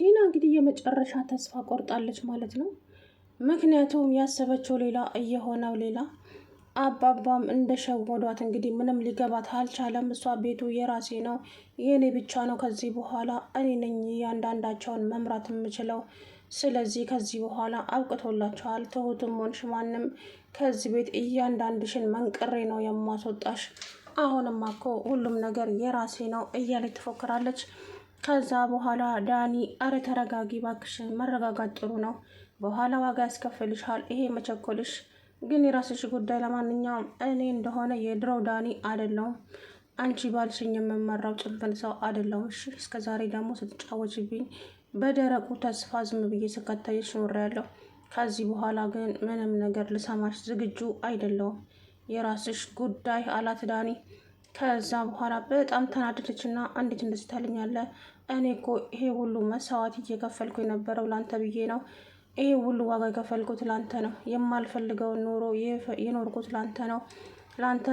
ቲና እንግዲህ የመጨረሻ ተስፋ ቆርጣለች ማለት ነው። ምክንያቱም ያሰበችው ሌላ እየሆነው ሌላ። አባባም እንደሸወዷት እንግዲህ ምንም ሊገባት አልቻለም። እሷ ቤቱ የራሴ ነው የእኔ ብቻ ነው፣ ከዚህ በኋላ እኔ ነኝ እያንዳንዳቸውን መምራት የምችለው። ስለዚህ ከዚህ በኋላ አብቅቶላቸዋል። ትሁትም ሆንሽ ማንም ከዚህ ቤት እያንዳንድሽን መንቅሬ ነው የማስወጣሽ። አሁንማ እኮ ሁሉም ነገር የራሴ ነው እያለች ትፎክራለች። ከዛ በኋላ ዳኒ አረ ተረጋጊ ባክሽ፣ መረጋጋት ጥሩ ነው፣ በኋላ ዋጋ ያስከፍልሻል ይሄ መቸኮልሽ ግን የራስሽ ጉዳይ። ለማንኛውም እኔ እንደሆነ የድሮው ዳኒ አይደለሁም፣ አንቺ ባልሽኝ የምመራው ጭንፍን ሰው አይደለሁም። እሺ እስከ ዛሬ ደግሞ ስትጫወችብኝ በደረቁ ተስፋ ዝም ብዬ ስከታይሽ ኖሬያለሁ። ከዚህ በኋላ ግን ምንም ነገር ልሰማሽ ዝግጁ አይደለሁም፣ የራስሽ ጉዳይ አላት ዳኒ። ከዛ በኋላ በጣም ተናደደችና እንዴት እንደዚህ ታለኛለህ? እኔ እኮ ይሄ ሁሉ መስዋዕት እየከፈልኩ የነበረው ላንተ ብዬ ነው። ይሄ ሁሉ ዋጋ የከፈልኩት ላንተ ነው። የማልፈልገውን ኑሮ የኖርኩት ላንተ ነው። ላንተ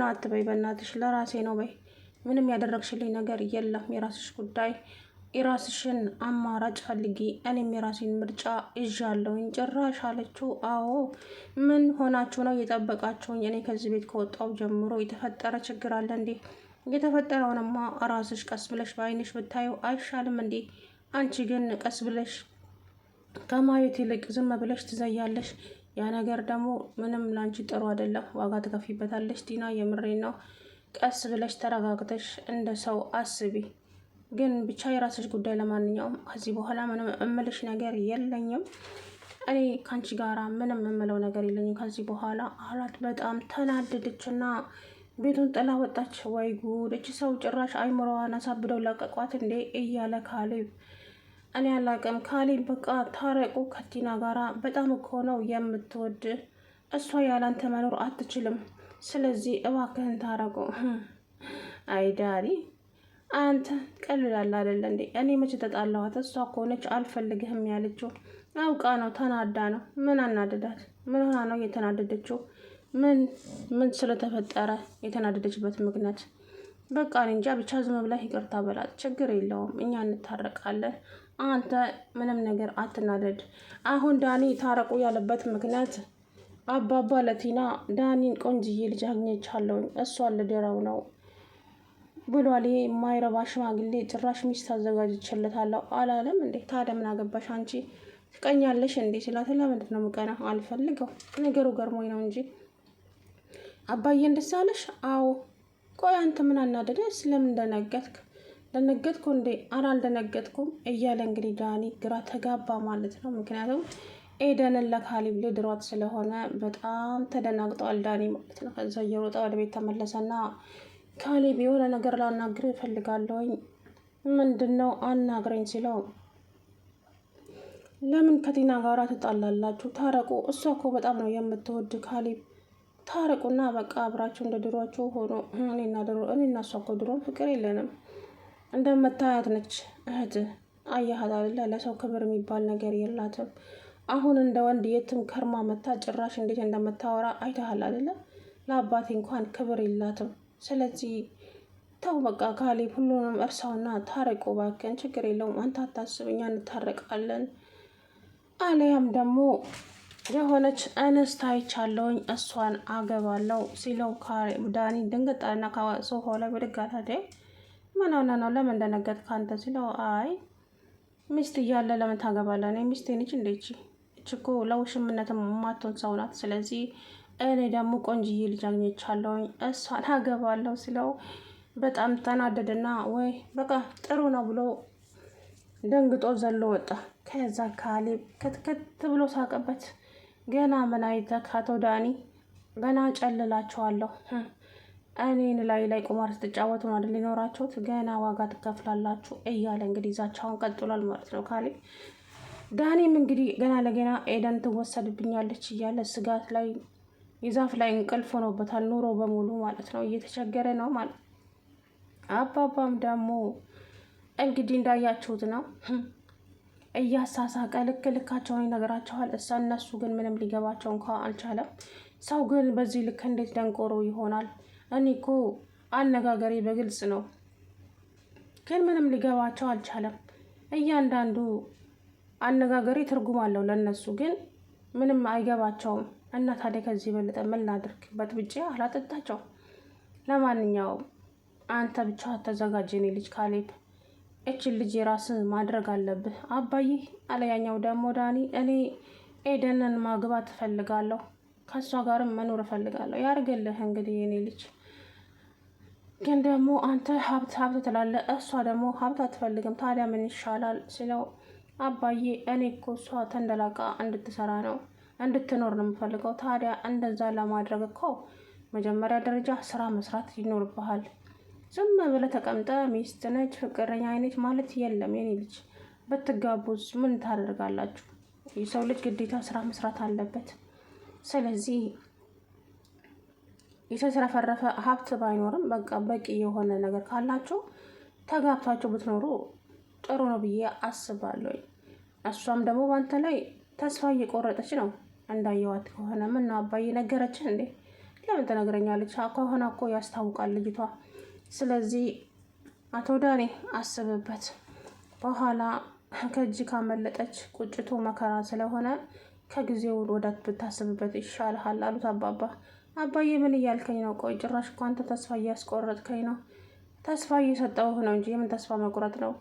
ነው አትበይ በእናትሽ፣ ለራሴ ነው በይ። ምንም ያደረግሽልኝ ነገር የለም። የራስሽ ጉዳይ፣ የራስሽን አማራጭ ፈልጊ። እኔም የራሴን ምርጫ ይዣለሁኝ። ጭራሽ አለችው። አዎ ምን ሆናችሁ ነው የጠበቃችሁኝ? እኔ ከዚህ ቤት ከወጣው ጀምሮ የተፈጠረ ችግር አለ እንዴ? የተፈጠረውንማ ራስሽ ቀስ ብለሽ በአይንሽ ብታዩ አይሻልም እንዴ? አንቺ ግን ቀስ ብለሽ ከማየት ይልቅ ዝም ብለሽ ትዘያለሽ። ያ ነገር ደግሞ ምንም ላንቺ ጥሩ አይደለም፣ ዋጋ ትከፊበታለሽ። ቲና የምሬን ነው። ቀስ ብለሽ ተረጋግተሽ እንደ ሰው አስቢ። ግን ብቻ የራስሽ ጉዳይ። ለማንኛውም ከዚህ በኋላ ምንም እምልሽ ነገር የለኝም። እኔ ከአንቺ ጋራ ምንም የምለው ነገር የለኝም ከዚህ በኋላ አላት። በጣም ተናደደችና ቤቱን ጥላ ወጣች። ወይ ጉድ! እች ሰው ጭራሽ አይምሮዋን አሳብደው ለቀቋት እንዴ እያለ ካሌብ እኔ አላቅም። ካሌብ በቃ ታረቁ ከቲና ጋራ። በጣም እኮ ነው የምትወድ እሷ ያላንተ መኖር አትችልም። ስለዚህ እባክህን ታረቁ። አይዳሪ አንተ ቀልላላ አይደለ እንዴ? እኔ መቼ ተጣላኋት? እሷ እኮ ነች አልፈልግህም ያለችው። አውቃ ነው፣ ተናዳ ነው። ምን አናደዳት? ምን ሆና ነው የተናደደችው? ምን ስለተፈጠረ የተናደደችበት ምክንያት? በቃ እኔ እንጃ። ብቻ ዝም ብለህ ይቅርታ በላት፣ ችግር የለውም እኛ እንታረቃለን። አንተ ምንም ነገር አትናደድ። አሁን ዳኒ ታረቁ ያለበት ምክንያት አባባ ለቲና ዳኒን ቆንጅዬ ልጅ አግኝቻለሁኝ እሷን ልድረው ነው ብሏል። ይሄ የማይረባ ሽማግሌ ጭራሽ ሚስት አዘጋጅቼለታለሁ አላለም እንዴ? ታዲያ ምን አገባሽ አንቺ ትቀኛለሽ እንዴ ሲላት፣ ለምንድን ነው ምቀና? አልፈልገው ነገሩ ገርሞኝ ነው እንጂ አባዬ ደስ አለሽ? አዎ። ቆይ አንተ ምን አናደደ? ስለምን ደነገጥክ? ደነገጥኩ እንዴ? ኧረ አልደነገጥኩም እያለ እንግዲህ ዳኒ ግራ ተጋባ ማለት ነው። ምክንያቱም ኤደንን ለካሌብ ልድሯት ስለሆነ በጣም ተደናግጧል ዳኒ ማለት ነው። ከዛ እየሮጠ ወደ ቤት ተመለሰና ካሌብ የሆነ ነገር ላናግር እፈልጋለሁኝ። ምንድን ነው? አናግረኝ ሲለው ለምን ከቲና ጋር ትጣላላችሁ? ታረቁ። እሷ እኮ በጣም ነው የምትወድ ካሌብ። ታረቁና በቃ አብራችሁ እንደ ድሯችሁ ሆኖ። እኔና እሷ እኮ ድሮም ፍቅር የለንም። እንደምታያት ነች እህት። አያሃት አይደለ? ለሰው ክብር የሚባል ነገር የላትም። አሁን እንደ ወንድ የትም ከርማ መታ ጭራሽ እንዴት እንደምታወራ አይተሃል አይደለ? ለአባቴ እንኳን ክብር የላትም። ስለዚህ ተው በቃ ካሌብ፣ ሁሉንም እርሳውና ታረቁ ባክን። ችግር የለውም አንተ አታስብ፣ እኛ እንታረቃለን። አለያም ደግሞ የሆነች እንስት አይቻለሁኝ እሷን አገባለሁ ሲለው ዳኒ ድንገጣና ከሶፋው ላይ ብድግ አለ። ምን ሆነ ነው? ለምን ደነገጥክ አንተ ሲለው፣ አይ ሚስት እያለ ለምን ታገባለህ? እኔ ሚስቴ ነች እንዴች? እችኮ ለውሽምነት ማቶን ሰው ናት። ስለዚህ እኔ ደግሞ ቆንጅዬ ልጅ አግኝቻለሁኝ እሷን አገባለሁ ሲለው በጣም ተናደደና ወይ በቃ ጥሩ ነው ብሎ ደንግጦ ዘሎ ወጣ። ከዛ ካሌብ ክትክት ብሎ ሳቀበት። ገና ምን አይተህ አቶ ዳኒ? ገና ጨልላችኋለሁ። እኔን ላይ ቁማር ስትጫወቱ ነው አይደል ሊኖራችሁት? ገና ዋጋ ትከፍላላችሁ እያለ እንግዲህ ዛቻውን ቀጥሏል ማለት ነው ካሌብ። ዳኒም እንግዲህ ገና ለገና ኤደን ትወሰድብኛለች እያለ ስጋት ላይ የዛፍ ላይ እንቅልፍ ሆኖበታል። ኑሮ በሙሉ ማለት ነው እየተቸገረ ነው ማለት። አባባም ደግሞ እንግዲህ እንዳያችሁት ነው እያሳሳቀ ልካቸውን ይነግራቸዋል። እነሱ ግን ምንም ሊገባቸው እንኳ አልቻለም። ሰው ግን በዚህ ልክ እንዴት ደንቆሮ ይሆናል? እኔ እኮ አነጋገሬ በግልጽ ነው፣ ግን ምንም ሊገባቸው አልቻለም። እያንዳንዱ አነጋገሬ ትርጉም አለው ለእነሱ ግን ምንም አይገባቸውም። እና ታዲያ ከዚህ በለጠ ምን ላድርግ? በጥብጬ አላጠጣቸው። ለማንኛውም አንተ ብቻ ተዘጋጅ የኔ ልጅ ካሌብ፣ እችን ልጅ የራስ ማድረግ አለብህ። አባዬ አለ ያኛው ደግሞ ዳኒ፣ እኔ ኤደንን ማግባት እፈልጋለሁ፣ ከእሷ ጋርም መኖር እፈልጋለሁ። ያርግልህ እንግዲህ የኔ ልጅ። ግን ደግሞ አንተ ሀብት ትላለህ፣ እሷ ደግሞ ሀብት አትፈልግም። ታዲያ ምን ይሻላል ሲለው፣ አባዬ እኔ እኮ እሷ ተንደላቃ እንድትሰራ ነው እንድትኖር ነው የምፈልገው። ታዲያ እንደዛ ለማድረግ እኮ መጀመሪያ ደረጃ ስራ መስራት ይኖርብሃል። ዝም ብለህ ተቀምጠ ሚስት ነች ፍቅረኛ አይነች ማለት የለም የኔ ልጅ። ብትጋቡዝ ምን ታደርጋላችሁ? የሰው ልጅ ግዴታ ስራ መስራት አለበት። ስለዚህ የተትረፈረፈ ሀብት ባይኖርም በቃ በቂ የሆነ ነገር ካላችሁ ተጋብታችሁ ብትኖሩ ጥሩ ነው ብዬ አስባለሁ። እሷም ደግሞ ባንተ ላይ ተስፋ እየቆረጠች ነው እንዳየዋት ከሆነ። ምን ነው አባዬ ነገረችን እንዴ? ለምን ትነግረኛለች? ከሆነ እኮ ያስታውቃል ልጅቷ። ስለዚህ አቶ ዳኔ አስብበት። በኋላ ከእጅ ካመለጠች ቁጭቱ መከራ ስለሆነ ከጊዜው ወዳት ብታስብበት ይሻልሃል አሉት አባባ። አባዬ ምን እያልከኝ ነው? ቆይ ጭራሽ እኮ አንተ ተስፋ እያስቆረጥከኝ ነው። ተስፋ እየሰጠሁህ ነው እንጂ የምን ተስፋ መቁረጥ ነው?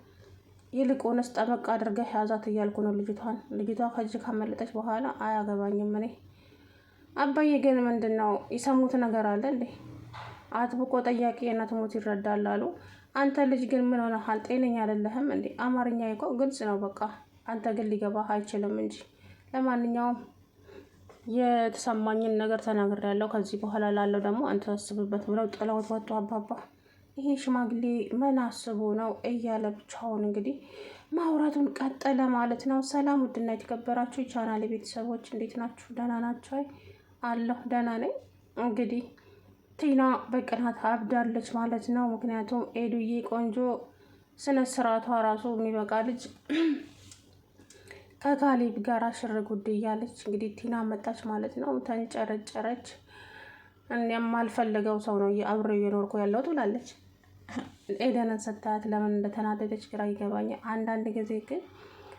ይልቁንስ ጠበቅ አድርገህ ያዛት እያልኩ ነው ልጅቷን። ልጅቷ ከእጅ ካመለጠች በኋላ አያገባኝም እኔ። አባዬ ግን ምንድን ነው የሰሙት ነገር አለ እንዴ? አጥብቆ ጠያቂ የእናት ሞት ይረዳል አሉ። አንተ ልጅ ግን ምን ሆነሃል? ጤነኛ አይደለህም እንዴ? አማርኛ እኮ ግልጽ ነው በቃ። አንተ ግን ሊገባህ አይችልም እንጂ። ለማንኛውም የተሰማኝን ነገር ተናግሬያለሁ። ከዚህ በኋላ ላለው ደግሞ አንተ አስብበት ብለው ጥለውት ወጡ አባባ። ይሄ ሽማግሌ ምን አስቦ ነው እያለ ብቻውን እንግዲህ ማውራቱን ቀጠለ ማለት ነው። ሰላም ውድና የተከበራችሁ የቻናሌ ቤተሰቦች እንዴት ናችሁ? ደህና ናችሁ? አለሁ ደህና ነኝ። እንግዲህ ቲና በቅናት አብዳለች ማለት ነው። ምክንያቱም ኤዱዬ ቆንጆ ስነ ስርዓቷ ራሱ የሚበቃ ልጅ ከካሌብ ጋር ሽር ጉድ እያለች እንግዲህ ቲና መጣች ማለት ነው። ተንጨረጨረች። የማልፈልገው ሰው ነው አብሬው እየኖርኩ ያለው ትላለች። ኤደንን ስታያት ለምን እንደተናደደች ግራ ይገባኛል። አንዳንድ ጊዜ ግን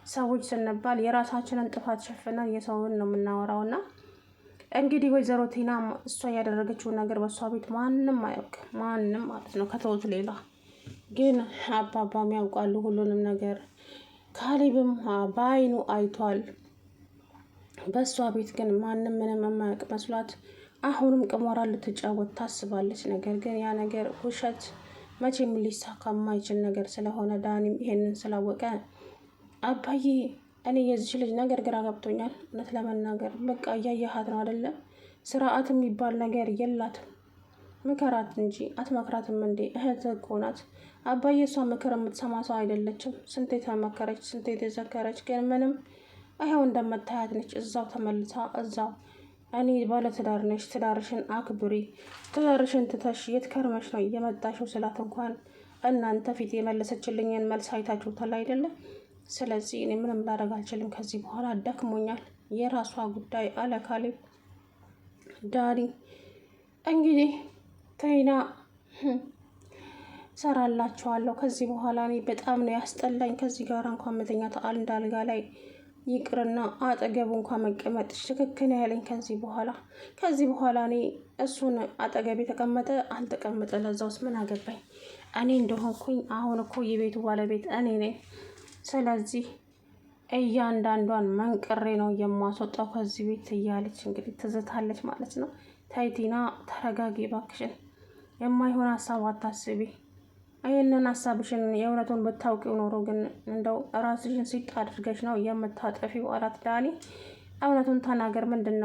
ሰዎች ስንባል የራሳችንን ጥፋት ሸፍነን የሰውን ነው የምናወራው። እና እንግዲህ ወይዘሮ ቲና እሷ ያደረገችውን ነገር በእሷ ቤት ማንም አያውቅ፣ ማንም ማለት ነው ከተውት ሌላ። ግን አባባም ያውቃሉ ሁሉንም ነገር። ካሌብም በአይኑ አይቷል። በእሷ ቤት ግን ማንም ምንም የማያውቅ መስሏት አሁንም ቅሞራ ልትጫወት ታስባለች። ነገር ግን ያ ነገር ውሸት መቼም ሊሳካ የማይችል ነገር ስለሆነ ዳኒም ይሄንን ስላወቀ አባዬ እኔ የዚች ልጅ ነገር ግራ ገብቶኛል። እውነት ለመናገር በቃ እያየሃት ነው አይደለም? ስርዓት የሚባል ነገር የላትም። ምከራት እንጂ አትመክራትም እንዴ? እህት እኮ ናት። አባዬ እሷ ምክር የምትሰማ ሰው አይደለችም። ስንቴ ተመከረች፣ ስንቴ ተዘከረች፣ ግን ምንም ይኸው እንደምታያት ነች። እዛው ተመልሳ እዛው። እኔ ባለትዳር ነሽ፣ ትዳርሽን አክብሪ፣ ትዳርሽን ትተሽ የት ከርመሽ ነው እየመጣሽው ስላት እንኳን እናንተ ፊት የመለሰችልኝን መልስ አይታችሁታል አይደለም? ስለዚህ እኔ ምንም ላደርግ አልችልም። ከዚህ በኋላ ደክሞኛል። የራሷ ጉዳይ አለ ካሌብ። ዳኒ እንግዲህ ቲና ሰራላችኋለሁ ከዚህ በኋላ እኔ በጣም ነው ያስጠላኝ። ከዚህ ጋር እንኳን መተኛት አንድ አልጋ ላይ ይቅርና አጠገቡ እንኳን መቀመጥ ትክክል ያለኝ። ከዚህ በኋላ እኔ እሱን አጠገብ የተቀመጠ አልተቀመጠ ለዛውስ ምን አገባኝ? እኔ እንደሆንኩኝ አሁን እኮ የቤቱ ባለቤት እኔ ነኝ። ስለዚህ እያንዳንዷን መንቅሬ ነው የማስወጣው ከዚህ ቤት እያለች እንግዲህ ትዝታለች ማለት ነው። ተይ ቲና ተረጋጊ እባክሽን፣ የማይሆን ሀሳብ አታስቢ። ይህንን ሀሳብሽን የእውነቱን ብታውቂው ኖሮ ግን እንደው ራስሽን ሲጥ አድርገሽ ነው የምታጠፊው አላት ዳኒ። እውነቱን ተናገር ምንድን ነው?